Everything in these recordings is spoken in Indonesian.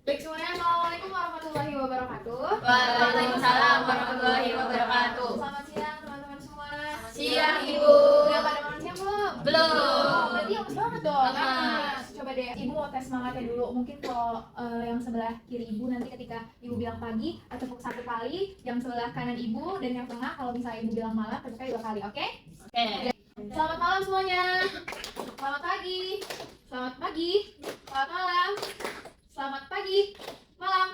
Baik semuanya, Assalamualaikum warahmatullahi wabarakatuh. Waalaikumsalam warahmatullahi wabarakatuh. Selamat siang teman-teman semua. Siang, Ibu. Udah pada makan siang belum? Belum. Oh, berarti lemes banget dong. Lemes. Coba deh, Ibu mau tes semangatnya dulu. Mungkin kalau yang sebelah kiri Ibu nanti ketika Ibu bilang pagi tepuk 1 kali, yang sebelah kanan Ibu dan yang tengah kalau misalnya Ibu bilang malam tepuknya 2 kali, oke? Oke. Selamat malam semuanya. Selamat pagi. Selamat pagi. Selamat malam. Selamat pagi. Malam.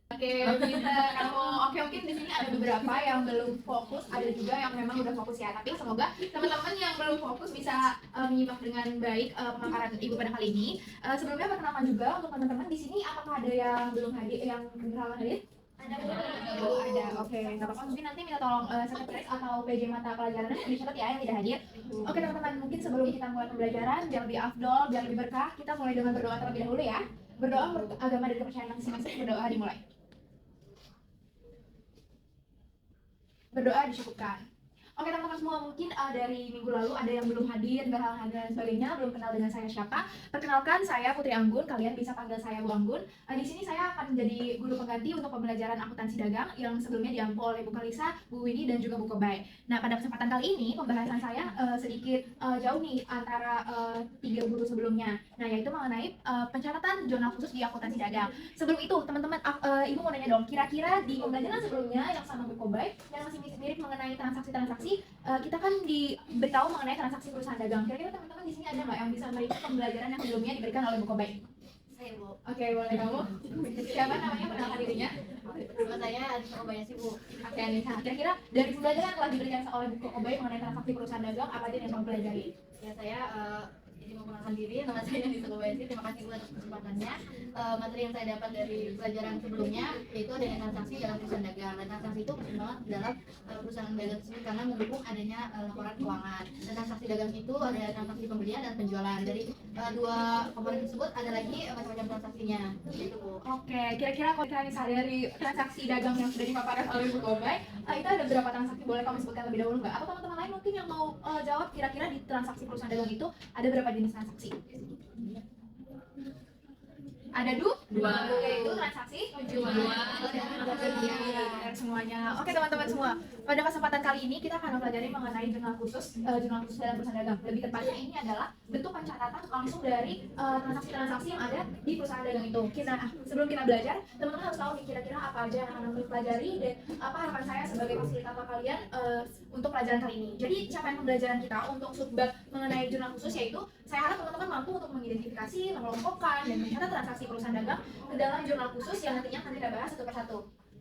Oke, pinter. Kalau oke mungkin di sini ada beberapa yang belum fokus, ada juga yang memang udah fokus ya. Tapi semoga teman-teman yang belum fokus bisa menyimak dengan baik pemaparan Ibu pada kali ini. Sebelumnya perkenalkan juga untuk teman-teman di sini apakah ada yang belum hadir, yang berhalangan hadir? Oh, ada. Oke, nggak apa-apa. Mungkin nanti minta tolong sekretaris atau PJ mata pelajarannya dicatat ya yang tidak hadir. Oke teman-teman, mungkin sebelum kita mulai pembelajaran biar lebih afdol, biar lebih berkah, kita mulai dengan berdoa terlebih dahulu ya. Berdoa menurut agama dan kepercayaan masing-masing. Berdoa dimulai. Berdoa dicukupkan. Oke teman-teman semua, mungkin dari minggu lalu ada yang belum hadir, berhalangan hadir dan sebagainya, belum kenal dengan saya siapa. Perkenalkan, saya Putri Anggun, kalian bisa panggil saya Bu Anggun. Di sini saya akan menjadi guru pengganti untuk pembelajaran akuntansi dagang yang sebelumnya diampu oleh Bu Kalisa, Bu Winnie, dan juga Bu Kobay. Nah, pada kesempatan kali ini pembahasan saya sedikit jauh nih antara 3 guru sebelumnya. Nah, yaitu mengenai pencatatan jurnal khusus di akuntansi dagang. Sebelum itu, teman-teman, Ibu mau nanya dong, kira-kira di pembelajaran sebelumnya yang sama Bu Kobay, yang masih mirip mengenai transaksi-transaksi, kita kan diberitahu mengenai transaksi perusahaan dagang. Kira-kira teman-teman di sini ada nggak yang bisa meriset pembelajaran yang sebelumnya diberikan oleh Bu Kobay? Saya, Bu. Oke, boleh kamu. Siapa namanya, perkenalkan dirinya? Nama saya Anissa Kobayashi, Bu. Oke, Anissa. Kira-kira dari pembelajaran yang telah diberikan oleh Bu Kobay mengenai transaksi perusahaan dagang, apa aja yang kamu pelajari? Ya, saya izin memperkenalkan diri. Nama saya Anissa Kobayashi. Terima kasih, Bu, atas kesempatannya. Materi yang saya dapat dari pelajaran sebelumnya yaitu adanya transaksi dalam perusahaan dagang. Dan transaksi itu penting banget dalam perusahaan dagang tersebut karena mendukung adanya laporan keuangan. Dan transaksi dagang itu ada transaksi pembelian dan penjualan. Dari dua komponen tersebut ada lagi macam-macam transaksinya. Gitu, Bu. Oke, kira-kira kalau kita misalnya dari transaksi dagang yang sudah dipaparkan oleh Bu Kobay, itu ada berapa transaksi? Boleh kamu sebutkan lebih dahulu nggak? Atau teman-teman lain mungkin yang mau jawab kira-kira di transaksi perusahaan dagang itu ada berapa jenis transaksi? Ada dua, yaitu transaksi penjualan dan pembelian semuanya. Oke teman-teman semua, pada kesempatan kali ini kita akan mempelajari mengenai jurnal khusus dalam perusahaan dagang. Lebih tepatnya ini adalah bentuk pencatatan langsung dari transaksi-transaksi yang ada di perusahaan dagang itu. Sebelum kita belajar, teman-teman harus tahu nih kira-kira apa aja yang akan kalian pelajari dan apa harapan saya sebagai fasilitator kalian untuk pelajaran kali ini. Jadi capaian pembelajaran kita untuk subbab mengenai jurnal khusus yaitu saya harap teman-teman mampu untuk mengidentifikasi, mengelompokkan, dan mencatat transaksi perusahaan dagang ke dalam jurnal khusus yang nantinya akan kita bahas satu persatu,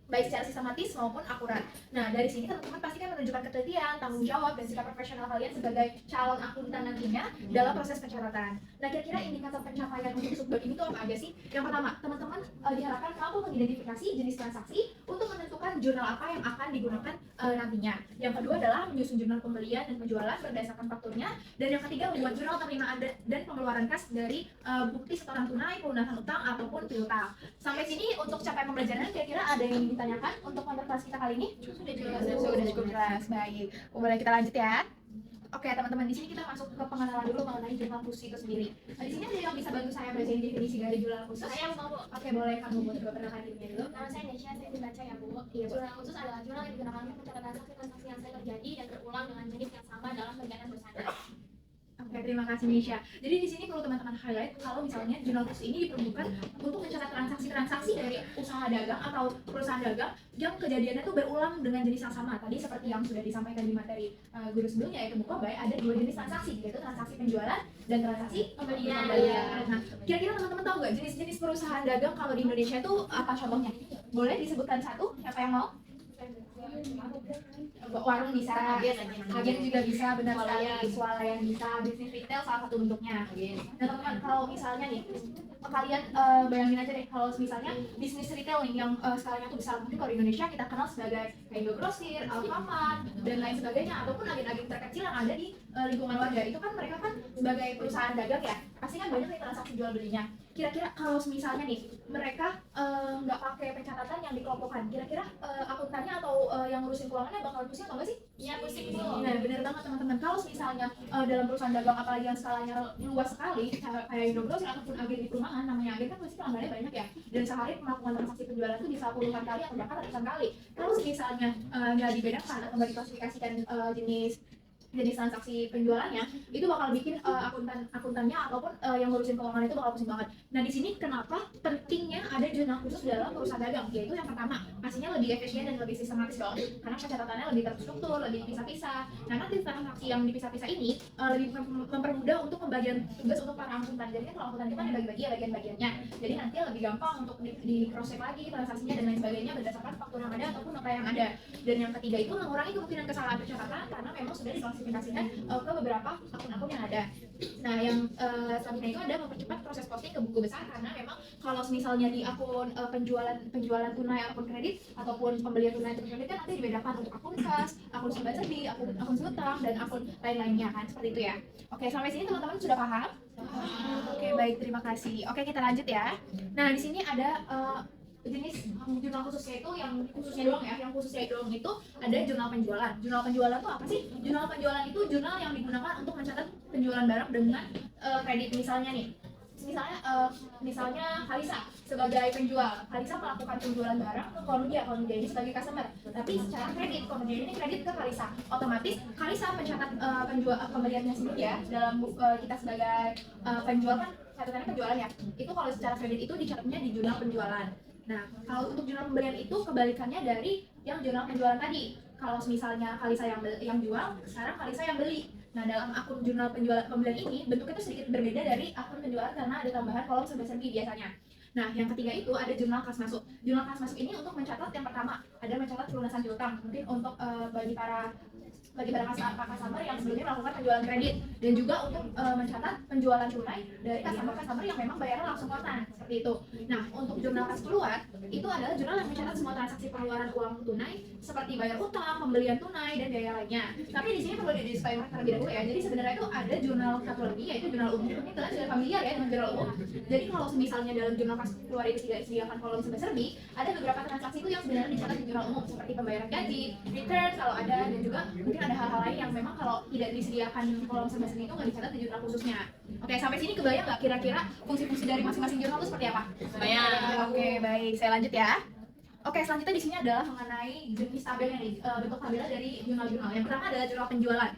baik secara sistematis maupun akurat. Nah, dari sini teman-teman pasti kan menunjukkan ketelitian, tanggung jawab, dan sikap profesional kalian sebagai calon akuntan nantinya dalam proses pencatatan. Nah, kira-kira indikator pencapaian untuk subbab ini tuh apa aja sih? Yang pertama, teman-teman diharapkan mampu mengidentifikasi jenis transaksi untuk menentukan jurnal apa yang akan digunakan nantinya. Yang kedua adalah menyusun jurnal pembelian dan penjualan berdasarkan fakturnya. Dan yang ketiga, membuat jurnal penerimaan dan pengeluaran kas dari bukti setoran tunai, pelunasan utang, ataupun piutang. Sampai sini untuk capaian pembelajaran, kira-kira ada yang ditanyakan untuk materi kelas kita kali ini? Sudah cukup jelas. Baik, boleh kita lanjut ya. Oke teman-teman, di sini kita masuk ke pengenalan dulu mengenai jurnal khusus itu sendiri. Nah, di sini ada yang bisa bantu saya bacain definisi dari jurnal khusus? Saya mau, Bu. Oke, boleh kamu buat coba perkenalkan dirinya dulu. Nama saya Nesya, saya dibaca ya Bu. Iya, Bu. Jurnal khusus adalah jurnal yang digunakan untuk mencatat transaksi-transaksi yang sering terjadi dan berulang dengan jenis yang sama dalam kegiatan perusahaan. Oke, terima kasih Nisha. Jadi di sini perlu teman-teman highlight kalau misalnya jurnal khusus ini diperlukan untuk mencatat transaksi-transaksi dari usaha dagang atau perusahaan dagang yang kejadiannya tuh berulang dengan jenis yang sama. Tadi seperti yang sudah disampaikan di materi guru sebelumnya yaitu Bu Kobay, ada 2 jenis transaksi, yaitu transaksi penjualan dan transaksi pembelian. Nah, kira-kira teman-teman tahu nggak jenis-jenis perusahaan dagang kalau di Indonesia itu apa contohnya? Boleh disebutkan satu? Siapa yang mau? Warung bisa, agen juga bisa, benar sekali, swalayan bisa, bisnis retail salah satu bentuknya. Nah teman-teman, kalau misalnya nih kalian bayangin aja deh kalau misalnya bisnis retail nih yang skalanya tuh besar, mungkin kalau di Indonesia kita kenal sebagai kayak Indogrosir, Alfamart dan lain sebagainya, ataupun agen-agen terkecil yang ada di lingkungan warga itu kan mereka kan sebagai perusahaan dagang ya, pasti kan banyak nih transaksi jual belinya. Kira-kira kalau misalnya nih mereka nggak pakai pencatatan yang dikelompokkan, kira-kira akuntannya atau yang ngurusin keuangannya bakal pusing atau nggak sih? Iya, pusing Bu. Nah, benar banget teman-teman. Kalau misalnya dalam perusahaan dagang apalagi yang skalanya luas sekali, kayak Indogrocery ataupun agen di perumahan, namanya agen kan pasti pelanggannya banyak ya. Dan sehari melakukan transaksi penjualan itu bisa puluhan kali atau bahkan ratusan kali. Kalau misalnya nggak dibedakan atau nggak diklasifikasikan jenis transaksi penjualannya, itu bakal bikin akuntannya ataupun yang ngurusin keuangan itu bakal pusing banget. Nah, di sini kenapa pentingnya ada jurnal khusus dalam perusahaan dagang? Yaitu yang pertama, pastinya lebih efisien dan lebih sistematis dong, karena pencatatannya lebih terstruktur, lebih dipisah-pisah. Nah, nanti transaksi yang dipisah-pisah ini lebih mempermudah untuk pembagian tugas untuk para akuntan. Jadi kan kalau akuntan itu kan dibagi-bagi ya bagian-bagiannya. Jadi nanti lebih gampang untuk di cross check lagi transaksinya dan lain sebagainya berdasarkan faktur yang ada ataupun nota yang ada. Dan yang ketiga itu mengurangi kemungkinan kesalahan pencatatan karena memang sudah diklasifikasikan ke beberapa akun-akun yang ada. Nah, yang selanjutnya itu ada mempercepat proses posting ke buku besar karena memang kalau misalnya di akun penjualan tunai ataupun kredit ataupun pembelian tunai ataupun kredit kan nanti dibedakan untuk akun kas, akun serba-serbi, akun hutang dan akun lain-lainnya kan seperti itu ya. Oke, sampai sini teman-teman sudah paham? Oke, baik, terima kasih. Oke, kita lanjut ya. Nah, di sini ada jenis jurnal khususnya itu yang khususnya doang ya, yang khususnya doang itu ada jurnal penjualan. Jurnal penjualan itu apa sih? Jurnal penjualan itu jurnal yang digunakan untuk mencatat penjualan barang dengan kredit. Misalnya Kalisa sebagai penjual, Kalisa melakukan penjualan barang ke Konudia ini sebagai customer, tapi secara kredit, Konudia ini kredit ke Kalisa. Otomatis Kalisa mencatat pembeliannya sendiri ya dalam kita sebagai penjual kan catatannya penjualan ya. Itu kalau secara kredit itu dicatatnya di jurnal penjualan. Nah, kalau untuk jurnal pembelian itu kebalikannya dari yang jurnal penjualan tadi. Kalau misalnya Kalisa yang jual, sekarang Kalisa yang beli. Nah, dalam akun jurnal pembelian ini bentuknya itu sedikit berbeda dari akun penjualan karena ada tambahan kolom serba-serbi biasanya. Nah, yang ketiga itu ada jurnal kas masuk. Jurnal kas masuk ini untuk mencatat yang pertama, ada mencatat pelunasan piutang. Mungkin untuk bagi para customer yang sebelumnya melakukan penjualan kredit dan juga untuk mencatat penjualan tunai dari customer yang memang bayarnya langsung kontan seperti itu. Nah, untuk jurnal kas keluar itu adalah jurnal yang mencatat semua transaksi pengeluaran uang tunai seperti bayar utang, pembelian tunai dan biaya lainnya. Tapi di sini perlu di disclaimer terlebih dahulu ya. Jadi sebenarnya itu ada jurnal satu lagi yaitu jurnal umum. Ini kalian sudah familiar ya dengan jurnal umum. Jadi kalau misalnya dalam jurnal kas keluar itu tidak disediakan kolom serba-serbi, ada beberapa transaksi itu yang sebenarnya dicatat di jurnal umum seperti pembayaran gaji, return kalau ada dan juga mungkin ada hal-hal lain yang memang kalau tidak disediakan kolom serba-serbi itu nggak dicatat di jurnal khususnya. Oke, sampai sini kebayang nggak kira-kira fungsi-fungsi dari masing-masing jurnal itu seperti apa? Kebayang. Oke, baik. Saya lanjut ya. Oke, selanjutnya di sini adalah mengenai jenis tabelnya nih, bentuk tabelnya dari jurnal-jurnal. Yang pertama adalah jurnal penjualan.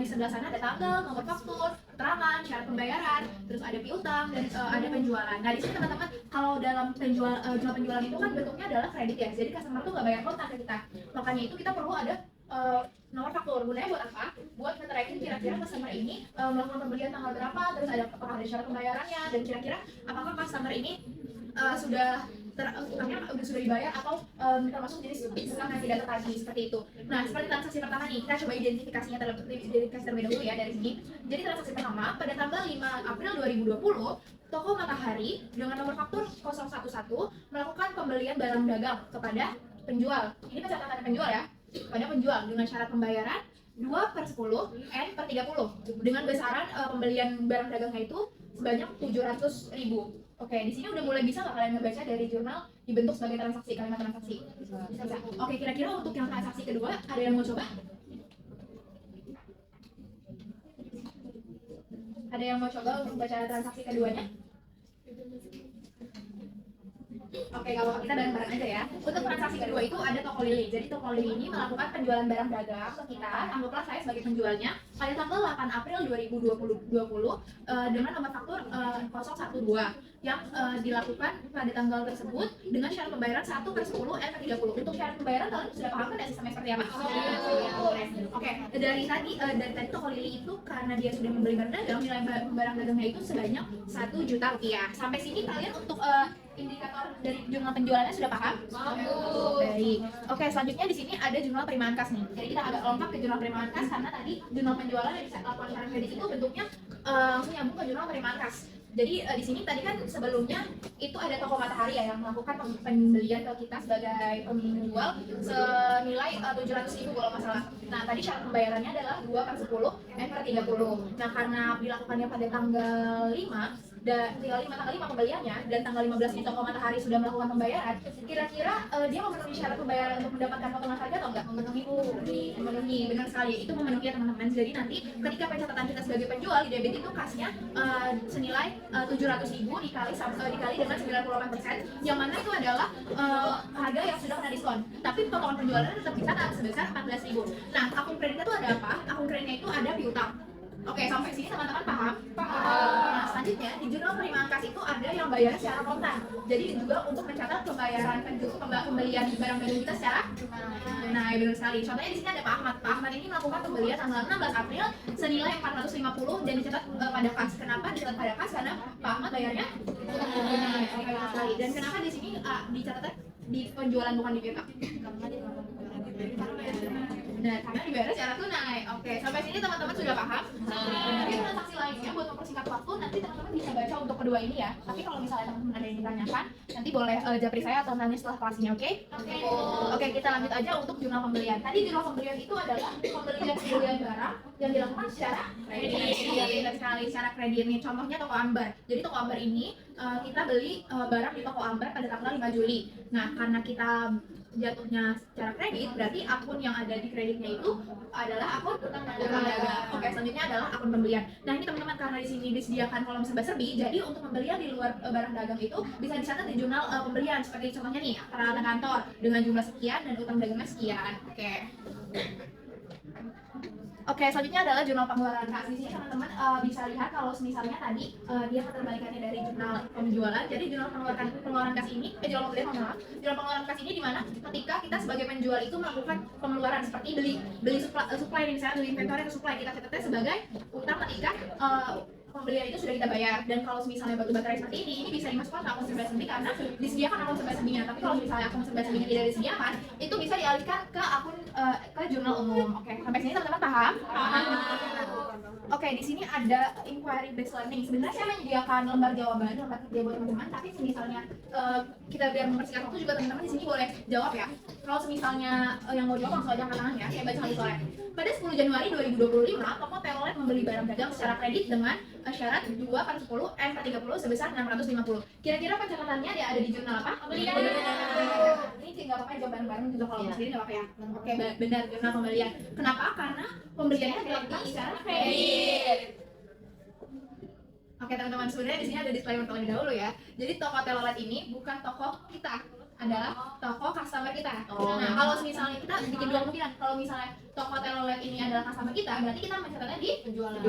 Di sebelah sana ada tanggal, nomor faktur, keterangan, syarat pembayaran, terus ada piutang dan ada penjualan. Nah, di sini teman-teman kalau dalam jurnal penjualan itu kan bentuknya adalah kredit ya. Jadi customer tuh nggak bayar kontan ke kita. Makanya itu kita perlu ada nomor faktur. Gunanya buat apa? Buat nge-tracking kira-kira customer ini melakukan pembelian tanggal berapa, terus apakah ada syarat pembayarannya dan kira-kira apakah customer ini utangnya sudah dibayar atau termasuk jenis utang yang tidak tertagih seperti itu. Nah, seperti transaksi pertama nih, kita coba identifikasinya terlebih dahulu ya dari sini. Jadi transaksi pertama pada tanggal 5 April 2020, toko Matahari dengan nomor faktur 011 melakukan pembelian barang dagang kepada penjual. Ini pencatatan penjual ya, kepada penjual dengan syarat pembayaran 2/10 N/30 dengan besaran pembelian barang dagangnya itu sebanyak 700.000. Oke, di sini udah mulai bisa nggak kalian ngebaca dari jurnal dibentuk sebagai transaksi, kalimat transaksi? Bisa. Oke, kira-kira untuk yang transaksi kedua ada yang mau coba? Ada yang mau coba untuk baca transaksi keduanya? Oke, kalau kita bareng-bareng aja ya. Untuk transaksi kedua itu ada toko Lili. Jadi toko Lili ini melakukan penjualan barang dagang ke kita. Anggaplah saya sebagai penjualnya pada tanggal 8 April 2020 dengan nomor faktur 012 yang dilakukan pada tanggal tersebut dengan syarat pembayaran 1/10 N/30. Untuk syarat pembayaran kalian sudah paham kan ya sistemnya seperti apa? Oke, dari tadi toko Lili itu karena dia sudah membeli barang dagang, nilai barang dagangnya itu sebanyak 1 juta rupiah. Sampai sini kalian untuk indikator dari jurnal penjualannya sudah paham? Baik. Oke, selanjutnya di sini ada jurnal penerimaan kas nih. Jadi kita agak lompat ke jurnal penerimaan kas karena tadi jurnal penjualan yang bisa laporan syarat kredit itu bentuknya langsung nyambung ke jurnal penerimaan kas. Jadi di sini tadi kan sebelumnya itu ada toko Matahari ya yang melakukan pembelian ke kita sebagai penjual senilai 700.000 kalau nggak salah. Nah tadi syarat pembayarannya adalah 2/10 N per 30. Nah karena dilakukannya pada tanggal 5 dan tanggal 5 pembeliannya dan tanggal 15 di toko Matahari sudah melakukan pembayaran, kira-kira dia memenuhi syarat pembayaran untuk mendapatkan potongan harga atau enggak? Memenuhi, benar sekali, itu memenuhi ya teman-teman. Jadi nanti ketika pencatatan kita sebagai penjual di debit itu kasnya senilai 700.000 dikali dengan 98%, yang mana itu adalah harga yang sudah kena diskon. Tapi potongan penjualan tetap dicatat sebesar 14.000. Nah, akun kreditnya itu ada apa? Akun kreditnya itu ada piutang. Oke, sampai sini teman-teman paham? Nah, selanjutnya di jurnal penerimaan kas itu ada yang bayar secara kontan. Jadi juga untuk mencatat pembayaran pembelian barang dagang kita secara nah, ya benar sekali. Contohnya di sini ada Pak Ahmad. Pak Ahmad ini melakukan pembelian tanggal 16 April senilai 450 dan dicatat pada kas. Kenapa dicatat pada kas? Karena Pak Ahmad bayarnya tunai. Oke, benar sekali. Dan kenapa di sini dicatat di penjualan bukan di piutang? Benar, karena dibayar secara tunai. Oke, sampai sini teman-teman sudah paham? Mungkin transaksi lainnya buat mempersingkat waktu nanti teman-teman bisa baca untuk kedua ini ya. Tapi kalau misalnya teman-teman ada yang ditanyakan, nanti boleh japri saya atau nanya setelah kelasnya, oke? Oke, kita lanjut aja untuk jurnal pembelian. Tadi jurnal pembelian itu adalah pembelian barang yang dilakukan secara kredit. Benar sekali, secara kredit nih. Contohnya toko Ambar. Jadi toko Ambar ini kita beli barang di toko Ambar pada tanggal 5 Juli. Nah, karena kita jatuhnya secara kredit, berarti akun yang ada di kreditnya itu adalah akun utang dagang. Oke, selanjutnya adalah akun pembelian. Nah ini teman-teman, karena di sini disediakan kolom serba-serbi, jadi untuk pembelian di luar barang dagang itu bisa dicatat di jurnal pembelian. Seperti contohnya nih, peralatan kantor dengan jumlah sekian dan utang dagangnya sekian. Oke, selanjutnya adalah jurnal pengeluaran kas. Di sini teman-teman bisa lihat kalau misalnya tadi dia keterbalikannya dari jurnal penjualan. Jadi jurnal pengeluaran kas ini, jurnal pembelian, jurnal pengeluaran kas ini di mana ketika kita sebagai penjual itu melakukan pengeluaran seperti beli supply nih, misalnya beli inventory atau supply, kita catatnya sebagai utang ketika pembelian itu sudah kita bayar. Dan kalau misalnya batu baterai seperti ini bisa dimasukkan ke akun serba-serbi karena disediakan akun serba-serbinya. Tapi kalau misalnya akun serba-serbinya tidak disediakan, itu bisa dialihkan ke akun ke jurnal umum. Oke, sampai sini teman-teman paham? Oke, di sini ada inquiry based learning. Sebenarnya saya menyediakan lembar jawaban, lembar kerja buat teman-teman. Tapi misalnya kita biar mempersingkat waktu juga, teman-teman di sini boleh jawab ya. Kalau misalnya yang mau jawab langsung aja angkat tangan ya. Saya baca lagi soalnya. Pada 10 Januari 2025, toko Telolet membeli barang dagang secara kredit dengan syarat 2/10 N per 30 sebesar 650. Kira-kira pencatatannya dia ada di jurnal apa? Pembelian. Ini tinggal pakai jawaban bareng juga, kalau mau sendiri nggak apa-apa ya. Oke, benar, jurnal pembelian. Kenapa? Karena pembeliannya dilakukan secara kredit. Oke teman-teman, sebenarnya di sini ada disclaimer terlebih dahulu ya. Jadi toko Telolet ini bukan toko kita, adalah toko customer kita. Nah, kalau misalnya kita bikin dua kemungkinan, kalau misalnya toko Telolet ini adalah customer kita, berarti kita mencatatnya di penjualan.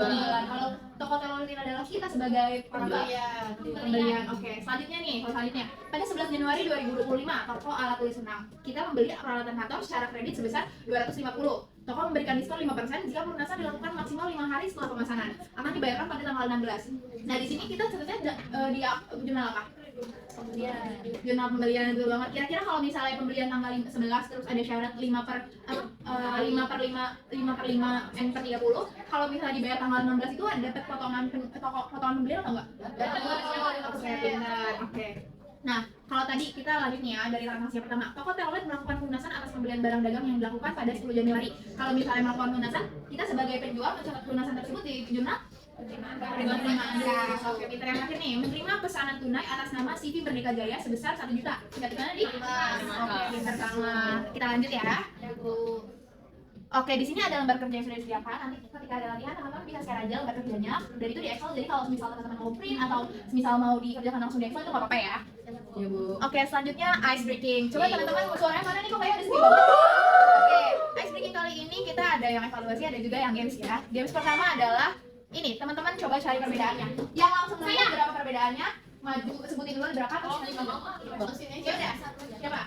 Kalau toko Telolet ini adalah kita sebagai pembelian. Oke, selanjutnya nih, selanjutnya pada 11 Januari 2025, toko alat tulis senam kita membeli peralatan kantor secara kredit sebesar 250. Toko memberikan diskon 5% jika pelunasan dilakukan maksimal 5 hari setelah pemesanan. Akan dibayarkan pada tanggal 16. Nah, di sini kita catatnya di jurnal apa? Jurnal pembelian itu banget. Kira-kira kalau misalnya pembelian tanggal 11 terus ada syarat 5 per 5 N per 30, kalau misalnya dibayar tanggal 16 itu ada dapat potongan pembelian atau enggak? Oke. Nah, kalau tadi kita lanjut nih ya dari transaksi pertama. Toko Telolet melakukan pelunasan atas pembelian barang dagang yang dilakukan pada 10 Januari. Kalau misalnya melakukan pelunasan, kita sebagai penjual mencatat pelunasan tersebut di jurnal penerimaan kas. Oke, pinter yang akhir nih, menerima pesanan tunai atas nama CV Merdeka Jaya sebesar 1 juta. Catatnya di oke, pinter banget. Kita lanjut ya. Oke, di sini ada lembar kerja yang sudah disediakan. Nanti ketika ada latihan, teman-teman bisa share aja lembar kerjanya. Dan itu di Excel. Jadi kalau misal teman-teman mau print atau misal mau dikerjakan langsung di Excel itu nggak apa-apa ya. Ya Bu. Oke, selanjutnya ice breaking. Coba teman-teman suaranya mana nih, kok kayak ada sedih banget. Oke, ice breaking kali ini kita ada yang evaluasi, ada juga yang games ya. Games pertama adalah ini, teman-teman coba cari perbedaannya. Yang langsung nanya berapa perbedaannya, maju sebutin dulu berapa terus nanti maju. Ya udah, siapa?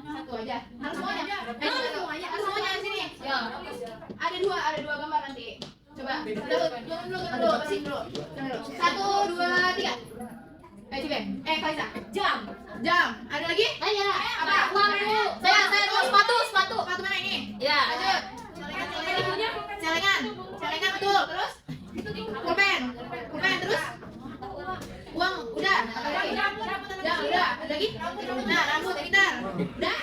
Satu aja. Harus semuanya. Harus semuanya di sini. Ya. Ada dua gambar nanti. Coba. Dulu, bersih dulu. 1, 2, 3. Cibe. Kalisa. Jam. Ada lagi? Ada. Apa? Uang dulu. Saya sepatu. Sepatu mana ini? Ya. Lanjut. Celengan betul. Terus? Pulpen terus? lagi? Nah, rambut pintar. Udah?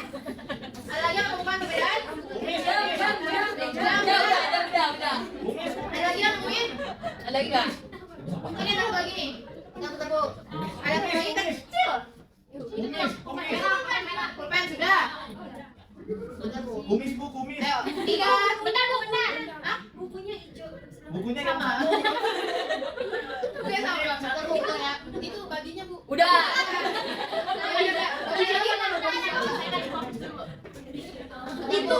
Ada lagi yang menemukan perbedaan? Udah. Ada lagi yang nemuin? Ada lagi nggak? Ini satu lagi nih. Satu tepuk. Ada satu lagi kecil. Pulpen sudah. Satu tepuk. Kumis bu, kumis. Ayo, 3. Benar bu, benar. Hah? Bukunya hijau. Bukunya yang Sama. Bukunya sama Bang. Satu tepuk tuh ya. Itu baginya Bu. Udah. Itu.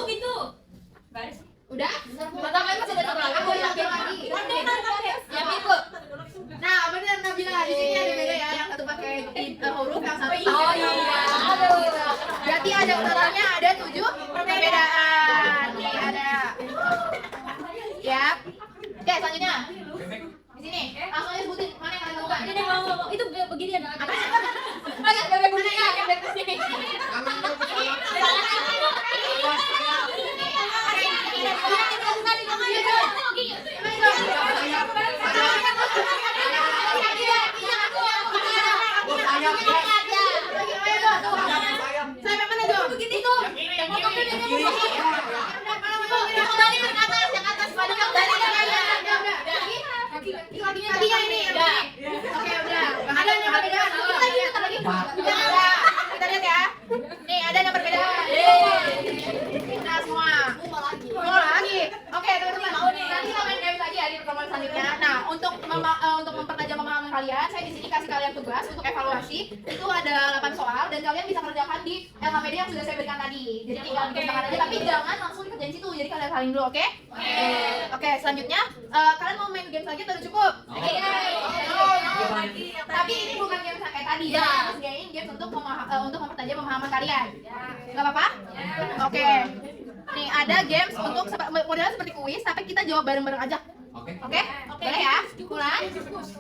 Udah? Mata main masih ada satu lagi. Aku yakin lagi. Ya Ibu. Nah, benar Nabila. Di sini ada beda ya. Yang satu pakai huruf, yang satu pakai Oh iya. Aduh. Berarti ada totalnya ada 7 perbedaan. Nih ada. Yap. Oke, selanjutnya. Di sini. Langsung aja sebutin mana yang kalian temukan. Ini mau itu begini ada. Apa? Mana bebek kuning yang bebek kuning? Sampai mana Jo? Begitu. yang kiri. Kembali ke atas, yang atas pada kembali ke kakinya ini. Oke, udah. Ada yang perbedaan. Kita lagi. Kita lihat ya. Nih, ada yang perbedaan. Kita semua. Mau lagi. Oke, teman-teman. Nanti kita main game lagi ya di pertemuan selanjutnya. Nah, untuk mempertajam pemahaman kalian, saya di sini kasih kalian tugas untuk evaluasi. Itu ada 8 soal dan kalian bisa kerjakan di LHPD yang sudah saya berikan tadi. Jadi tinggal dikerjakan aja, tapi jangan langsung dikerjain situ. Jadi kalian saling dulu, oke? Oke, selanjutnya kalian mau main game lagi atau udah cukup? Tapi ini bukan game kayak tadi ya. Harus game untuk mempertajam pemahaman kalian. Gak apa-apa? Oke. Nih ada games untuk modelnya seperti kuis, tapi kita jawab bareng-bareng aja. Oke? Boleh ya? Pulang.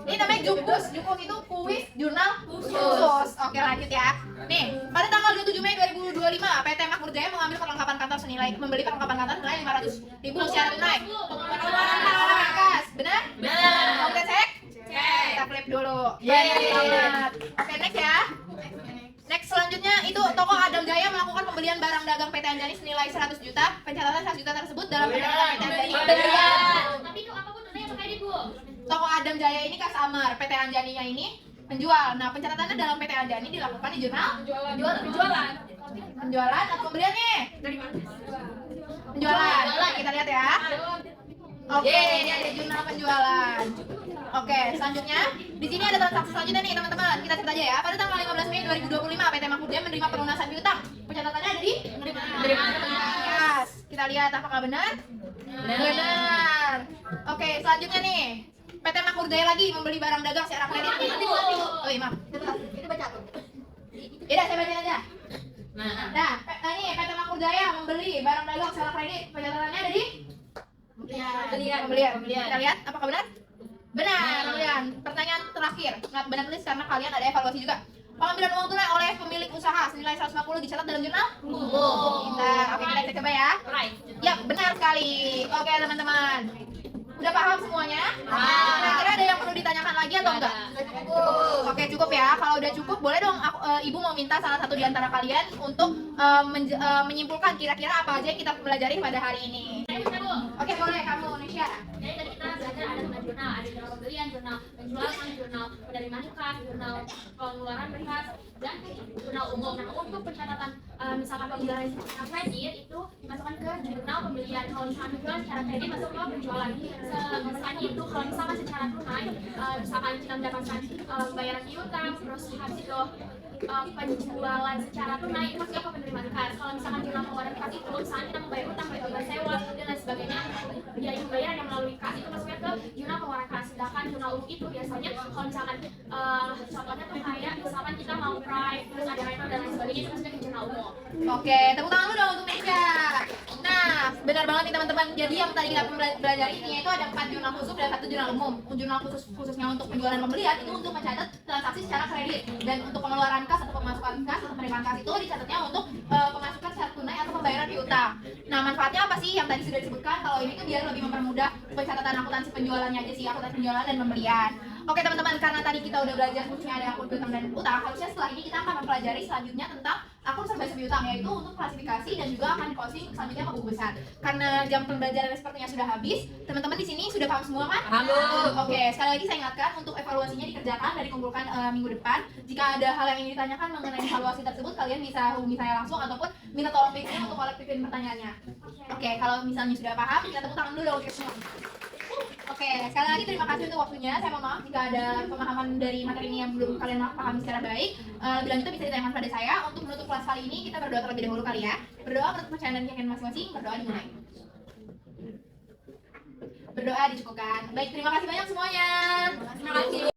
Ini namanya Jukbus. Jukbus itu kuis jurnal khusus. Oke, lanjut ya. Nih, pada tanggal 27 Mei 2025, PT Makmur Jaya mengambil perlengkapan kantor membeli perlengkapan kantor senilai 500.000 secara tunai. Pengeluaran perlengkapan kas. Benar? Mau kita cek? Kita flip dulu. Baik banget. Oke, next ya. Next selanjutnya itu toko Adam Jaya melakukan pembelian barang dagang PT Anjani senilai 100 juta. Pencatatan 100 juta tersebut dalam pencatatan PT Anjani. Tapi itu apa bu? Tunanya pakai di bu. Toko Adam Jaya ini customer, PT Anjaninya ini penjual. Nah, pencatatannya dalam PT Anjani dilakukan di jurnal penjualan atau pembelian nih? Penjualan. Kita lihat ya. Oke, ini ada jurnal penjualan. Oke, selanjutnya di sini ada transaksi selanjutnya nih teman-teman. Kita cerita aja ya. Pada tanggal 15 Mei 2025 PT Makmur Jaya menerima pelunasan piutang. Pencatatannya ada di menerima. Yes. Kita lihat apakah benar? Benar. Oke, selanjutnya nih. PT Makmur Jaya lagi membeli barang dagang secara kredit. Oh iya, maaf. Itu baca tuh. Ya, saya bacain aja. Nah, ini PT Makmur Jaya membeli barang dagang secara kredit. Pencatatannya ada di pembelian. Kita lihat apakah benar? Benar, pembelian. Pertanyaan terakhir. Nggak benar tulis karena kalian ada evaluasi juga. Pengambilan uang tunai oleh pemilik usaha senilai 150 dicatat dalam jurnal? Pintar. Oke, kita coba ya. Ya, benar sekali. Oke, teman-teman. Udah paham semuanya? Kira-kira ada yang perlu ditanyakan lagi atau enggak? Oke, cukup ya. Kalau udah cukup, boleh dong Ibu mau minta salah satu di antara kalian untuk menyimpulkan kira-kira apa aja yang kita pelajari pada hari ini. Oke, boleh kamu, Nesya. Jadi tadi kita belajar ada 5 jurnal, ada jurnal pembelian, jurnal penjualan, jurnal penerimaan kas, jurnal pengeluaran berkas, dan jurnal umum. Nah, untuk pencatatan misalkan pembelian kredit itu dimasukkan ke jurnal pembelian. Kalau misalkan penjualan secara kredit masuk ke penjualan. Misalkan itu kalau misalkan secara tunai, misalkan kita mendapatkan pembayaran piutang, terus habis itu penjualan secara tunai itu masuk ke penerimaan kas. Kalau misalkan jurnal pengeluaran kas itu misalkan kita membayar utang, bayar sewa dan lain sebagainya, biaya pembayaran yang melalui kas itu masuknya ke jurnal pengeluaran kas. Sedangkan jurnal umum itu biasanya kalau misalkan contohnya tuh kayak misalkan kita mau prime terus ada rental dan lain sebagainya itu masuknya ke jurnal umum. Oke, tepuk tangan dulu dong untuk Nesya. Nah, benar banget nih teman-teman. Jadi yang tadi kita belajar ini itu ada 4 jurnal khusus dan 1 jurnal umum. Jurnal khususnya untuk penjualan pembelian itu untuk mencatat transaksi secara kredit, dan untuk pengeluaran kas atau pemasukan kas atau penerimaan kas itu dicatatnya untuk pemasukan secara tunai atau pembayaran piutang. Nah, manfaatnya apa sih? Yang tadi sudah disebutkan. Kalau ini tuh biar lebih mempermudah pencatatan akuntansi penjualannya aja sih, akuntansi penjualan dan pembelian. Oke teman-teman, karena tadi kita udah belajar fungsinya ada akun piutang dan utang, harusnya setelah ini kita akan mempelajari selanjutnya tentang akun serba piutang, yaitu untuk klasifikasi dan juga akan di-posting selanjutnya ke buku besar. Karena jam pembelajaran sepertinya sudah habis, teman-teman di sini sudah paham semua kan? Oke, sekali lagi saya ingatkan untuk evaluasinya dikerjakan dan dikumpulkan minggu depan. Jika ada hal yang ingin ditanyakan mengenai evaluasi tersebut, kalian bisa hubungi saya langsung ataupun minta tolong Vicky untuk kolektifin pertanyaannya. Oke, kalau misalnya sudah paham, kita tepuk tangan dulu untuk semua. Oke, sekali lagi terima kasih untuk waktunya. Saya mohon maaf jika ada pemahaman dari materi ini yang belum kalian pahami secara baik. Lebih lanjut bisa ditanyakan pada saya. Untuk menutup kelas kali ini, kita berdoa terlebih dahulu kali ya. Berdoa menurut kepercayaan dan keyakinan masing-masing. Berdoa dimulai. Berdoa dicukupkan. Baik, terima kasih banyak semuanya. Terima kasih.